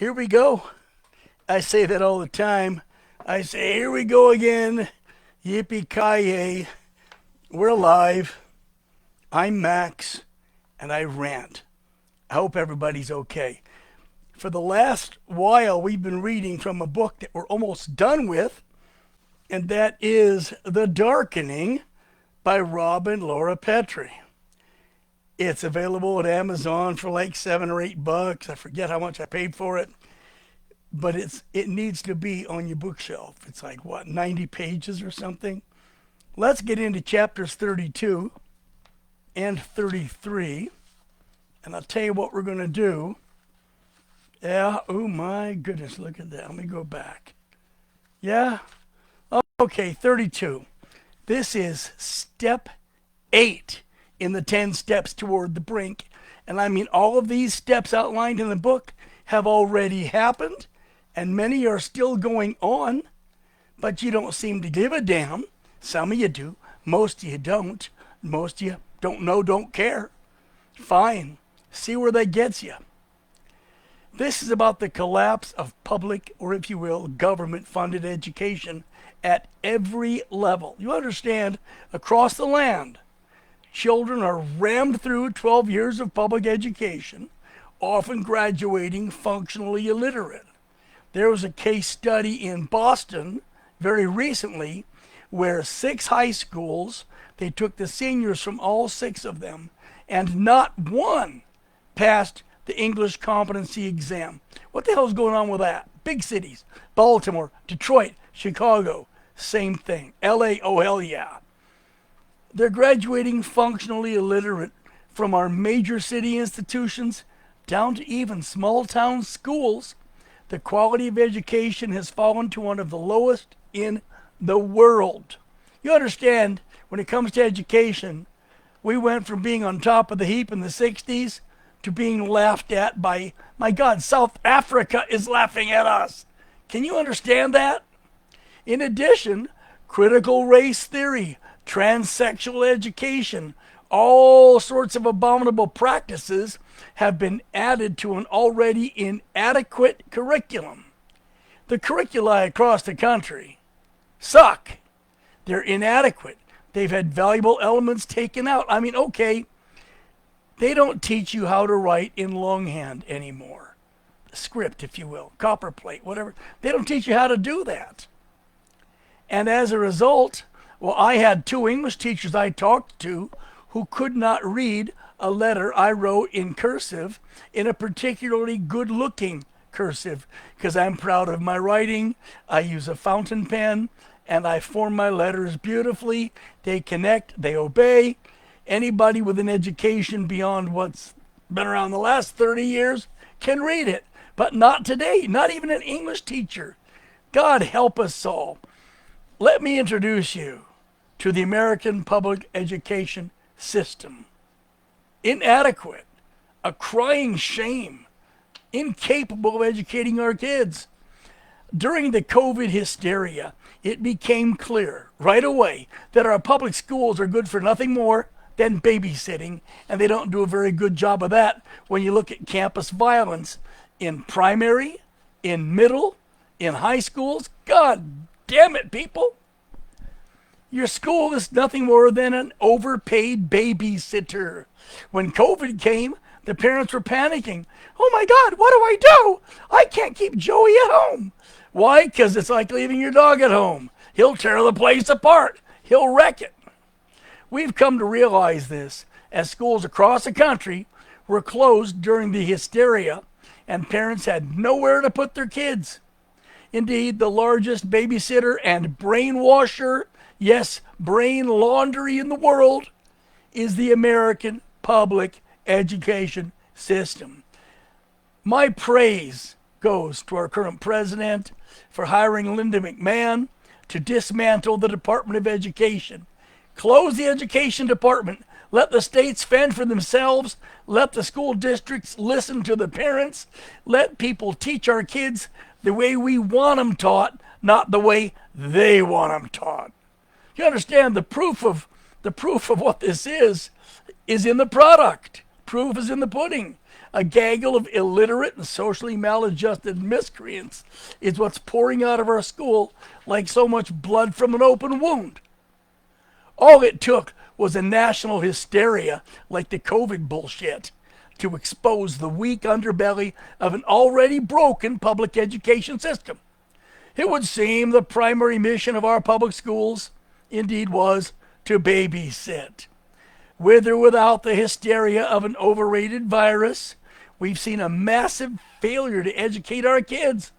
Here we go. I say that all the time. I say, here we go again. Yippee-ki-yay. We're alive. I'm Max, and I rant. I hope everybody's okay. For the last while, we've been reading from a book that we're almost done with, and that is The Darkening by Rob and Laura Petri. It's available at Amazon for like $7 or $8. I forget how much I paid for it, but it needs to be on your bookshelf. It's like, 90 pages or something? Let's get into chapters 32 and 33, and I'll tell you what we're going to do. Yeah, oh my goodness, look at that. Let me go back. Yeah? Okay, 32. This is step 8 in the 10 steps toward the brink. And I mean, all of these steps outlined in the book have already happened, and many are still going on, but you don't seem to give a damn. Some of you do. Most of you don't. Most of you don't know, don't care. Fine. See where that gets you. This is about the collapse of public, or if you will, government-funded education at every level. You understand, across the land, children are rammed through 12 years of public education, often graduating functionally illiterate. There was a case study in Boston very recently where 6 high schools, they took the seniors from all 6 of them, and not one passed the English competency exam. What the hell is going on with that? Big cities, Baltimore, Detroit, Chicago, same thing. LA, oh hell yeah. They're graduating functionally illiterate from our major city institutions down to even small town schools. The quality of education has fallen to one of the lowest in the world. You understand, when it comes to education, we went from being on top of the heap in the 60s to being laughed at by, my God, South Africa is laughing at us. Can you understand that? In addition, critical race theory, transsexual education, all sorts of abominable practices have been added to an already inadequate curriculum. The curricula across the country suck. They're inadequate. They've had valuable elements taken out. I mean, okay, they don't teach you how to write in longhand anymore. Script, if you will, copperplate, whatever. They don't teach you how to do that. And as a result, well, I had 2 English teachers I talked to who could not read a letter I wrote in cursive, in a particularly good-looking cursive, because I'm proud of my writing. I use a fountain pen, and I form my letters beautifully. They connect, they obey. Anybody with an education beyond what's been around the last 30 years can read it, but not today, not even an English teacher. God help us all. Let me introduce you to the American public education system. Inadequate, a crying shame, incapable of educating our kids. During the COVID hysteria, it became clear right away that our public schools are good for nothing more than babysitting, and they don't do a very good job of that when you look at campus violence in primary, in middle, in high schools. God damn it, people. Your school is nothing more than an overpaid babysitter. When COVID came, the parents were panicking. Oh my God, what do I do? I can't keep Joey at home. Why? Because it's like leaving your dog at home. He'll tear the place apart. He'll wreck it. We've come to realize this as schools across the country were closed during the hysteria and parents had nowhere to put their kids. Indeed, the largest babysitter and brainwasher, yes, brain laundry in the world, is the American public education system. My praise goes to our current president for hiring Linda McMahon to dismantle the Department of Education. Close the education department. Let the states fend for themselves. Let the school districts listen to the parents. Let people teach our kids the way we want them taught, not the way they want them taught. You understand, the proof of what this is in the product. Proof is in the pudding. A gaggle of illiterate and socially maladjusted miscreants is what's pouring out of our school like so much blood from an open wound. All it took was a national hysteria like the COVID bullshit to expose the weak underbelly of an already broken public education system. It would seem the primary mission of our public schools indeed was to babysit. With or without the hysteria of an overrated virus, we've seen a massive failure to educate our kids.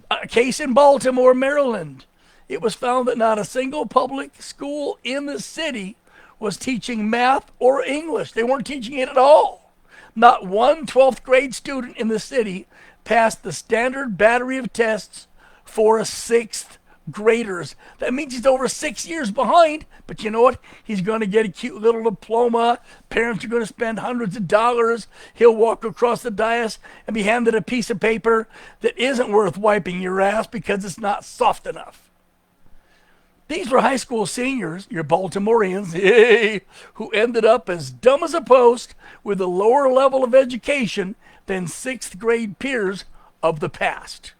A case in Baltimore, Maryland. It was found that not a single public school in the city was teaching math or English. They weren't teaching it at all. Not one 12th grade student in the city passed the standard battery of tests for sixth graders. That means he's over 6 years behind, but you know what? He's going to get a cute little diploma. Parents are going to spend hundreds of dollars. He'll walk across the dais and be handed a piece of paper that isn't worth wiping your ass because it's not soft enough. These were high school seniors, your Baltimoreans, who ended up as dumb as a post with a lower level of education than sixth grade peers of the past.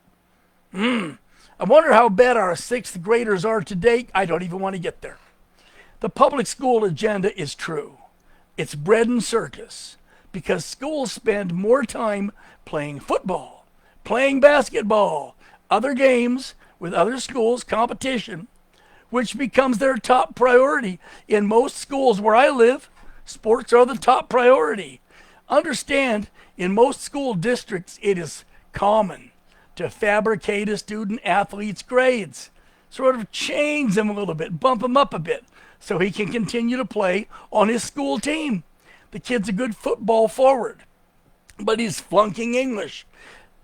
I wonder how bad our sixth graders are today. I don't even want to get there. The public school agenda is true. It's bread and circus because schools spend more time playing football, playing basketball, other games with other schools, competition, which becomes their top priority. In most schools where I live, sports are the top priority. Understand, in most school districts, it is common to fabricate a student athlete's grades, sort of change them a little bit, bump him up a bit, so he can continue to play on his school team. The kid's a good football forward, but he's flunking English.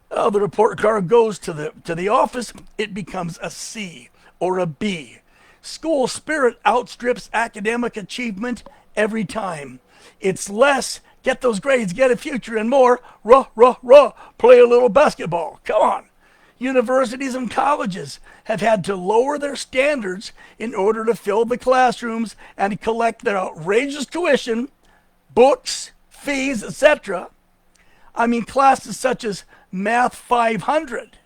The report card goes to the office, it becomes a C or a B. School spirit outstrips academic achievement every time. It's less, get those grades, get a future, and more, play a little basketball. Come on. Universities and colleges have had to lower their standards in order to fill the classrooms and collect their outrageous tuition, books, fees, etc. I mean, classes such as Math 500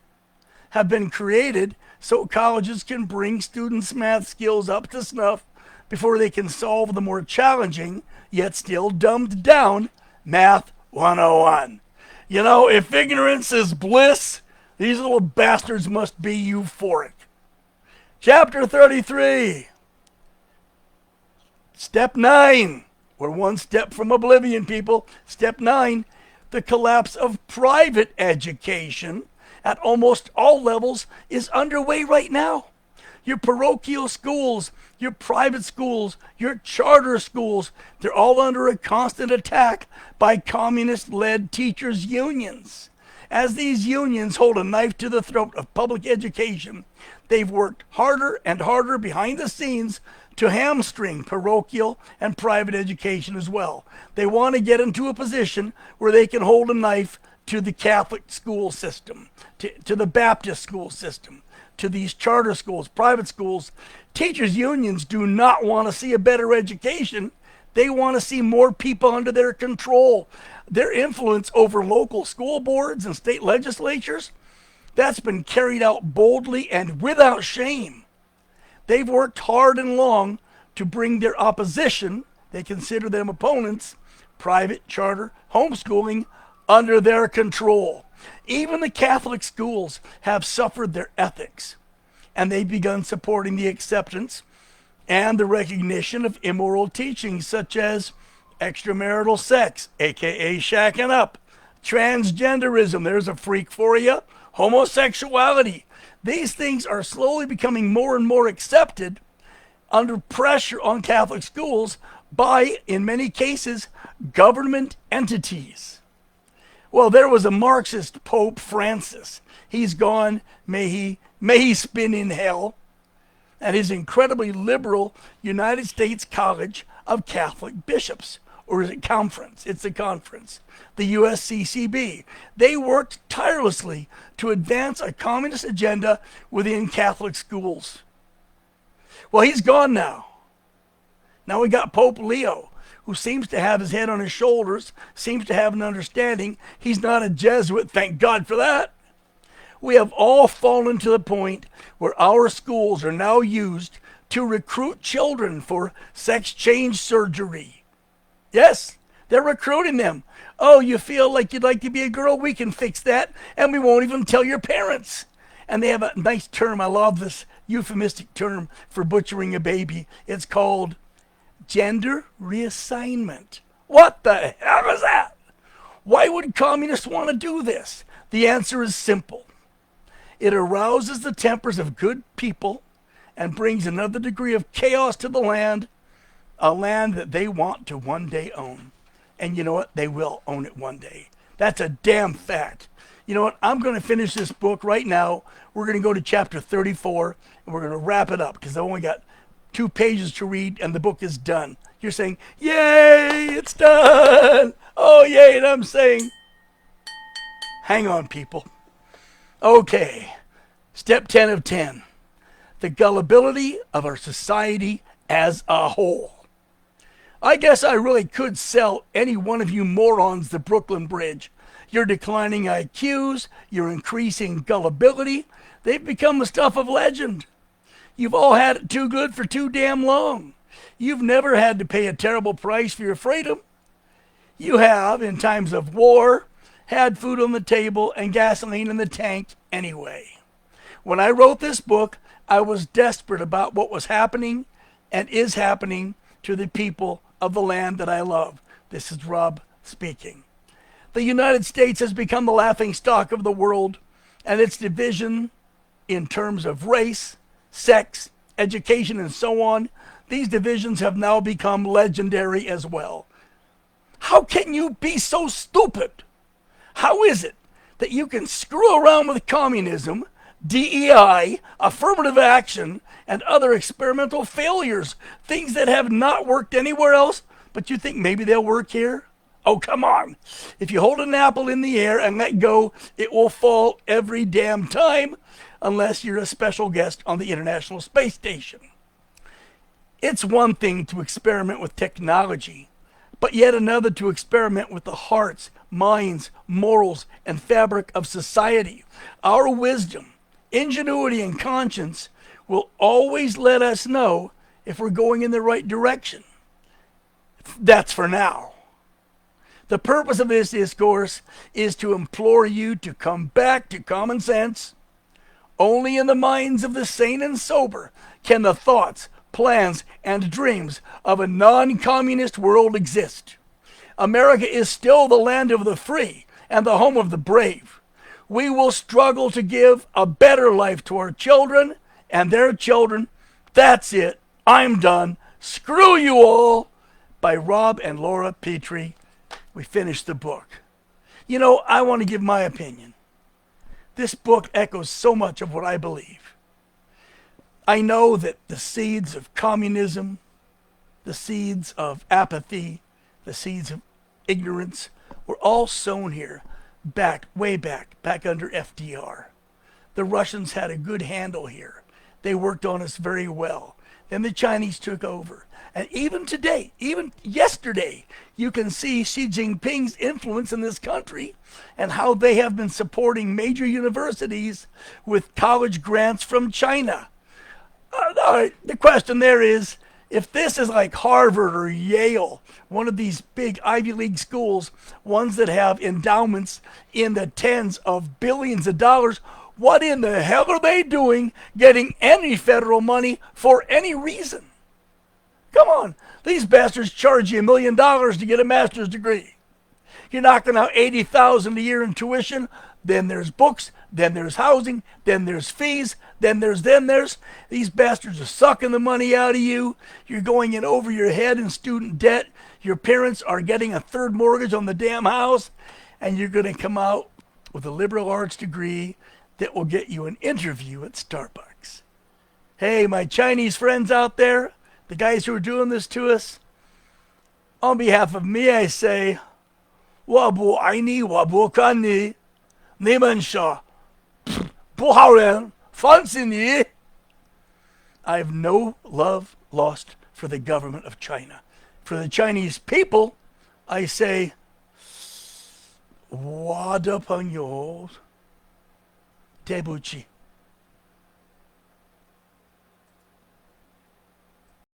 have been created so colleges can bring students' math skills up to snuff before they can solve the more challenging, yet still dumbed down, Math 101. You know, if ignorance is bliss, these little bastards must be euphoric. Chapter 33. Step 9. We're one step from oblivion, people. Step 9. The collapse of private education at almost all levels is underway right now. Your parochial schools, your private schools, your charter schools, they're all under a constant attack by communist-led teachers' unions. As these unions hold a knife to the throat of public education, they've worked harder and harder behind the scenes to hamstring parochial and private education as well. They want to get into a position where they can hold a knife to the Catholic school system, to the Baptist school system, to these charter schools, private schools. Teachers' unions do not want to see a better education. They want to see more people under their control. Their influence over local school boards and state legislatures, that's been carried out boldly and without shame. They've worked hard and long to bring their opposition, they consider them opponents, private, charter, homeschooling, under their control. Even the Catholic schools have suffered their ethics, and they've begun supporting the acceptance and the recognition of immoral teachings such as extramarital sex, aka shacking up, transgenderism, there's a freak for you, homosexuality. These things are slowly becoming more and more accepted under pressure on Catholic schools by, in many cases, government entities. Well, there was a Marxist Pope Francis. He's gone, may he spin in hell. And his incredibly liberal United States College of Catholic Bishops, or is it conference? It's a conference. The USCCB. They worked tirelessly to advance a communist agenda within Catholic schools. Well, he's gone now. Now we got Pope Leo, who seems to have his head on his shoulders, seems to have an understanding. He's not a Jesuit, thank God for that. We have all fallen to the point where our schools are now used to recruit children for sex change surgery. Yes, they're recruiting them. Oh, you feel like you'd like to be a girl? We can fix that, and we won't even tell your parents. And they have a nice term. I love this euphemistic term for butchering a baby. It's called gender reassignment. What the hell is that? Why would communists want to do this? The answer is simple. It arouses the tempers of good people and brings another degree of chaos to the land, a land that they want to one day own. And you know what? They will own it one day. That's a damn fact. You know what? I'm going to finish this book right now. We're going to go to chapter 34, and we're going to wrap it up because I've only got 2 pages to read, and the book is done. You're saying, yay, it's done. Oh, yay. And I'm saying, hang on, people. Okay. Step 10 of 10. The gullibility of our society as a whole. I guess I really could sell any one of you morons the Brooklyn Bridge. Your declining IQs, your increasing gullibility, they've become the stuff of legend. You've all had it too good for too damn long. You've never had to pay a terrible price for your freedom. You have, in times of war, had food on the table and gasoline in the tank anyway. When I wrote this book, I was desperate about what was happening and is happening to the people of the land that I love. This is Rob speaking. The United States has become the laughingstock of the world, and its division in terms of race, sex, education, and so on, these divisions have now become legendary as well. How can you be so stupid? How is it that you can screw around with communism, DEI, affirmative action, and other experimental failures, things that have not worked anywhere else, but you think maybe they'll work here? Oh, come on. If you hold an apple in the air and let go, it will fall every damn time, unless you're a special guest on the International Space Station. It's one thing to experiment with technology, but yet another to experiment with the hearts, minds, morals, and fabric of society. Our wisdom, ingenuity, and conscience will always let us know if we're going in the right direction. That's for now. The purpose of this discourse is to implore you to come back to common sense. Only in the minds of the sane and sober can the thoughts, plans, and dreams of a non-communist world exist. America is still the land of the free and the home of the brave. We will struggle to give a better life to our children and their children. That's it. I'm done. Screw you all. By Rob and Laura Petri. We finished the book. You know, I want to give my opinion. This book echoes so much of what I believe. I know that the seeds of communism, the seeds of apathy, the seeds of ignorance were all sown here, way back under FDR. The Russians had a good handle here. They worked on us very well. Then the Chinese took over. And even today, even yesterday, you can see Xi Jinping's influence in this country and how they have been supporting major universities with college grants from China. The question there is, if this is like Harvard or Yale, one of these big Ivy League schools, ones that have endowments in the tens of billions of dollars, what in the hell are they doing getting any federal money for any reason? Come on, these bastards charge you $1 million to get a master's degree. You're knocking out $80,000 a year in tuition. Then there's books. Then there's housing. Then there's fees. Then there's. These bastards are sucking the money out of you. You're going in over your head in student debt. Your parents are getting a third mortgage on the damn house. And you're going to come out with a liberal arts degree that will get you an interview at Starbucks. Hey, my Chinese friends out there, the guys who are doing this to us, on behalf of me, I say, 我不爱你，我不看你，你们说不好人，放弃你。I have no love lost for the government of China. For the Chinese people, I say, Wada Pangyo, Debuchi.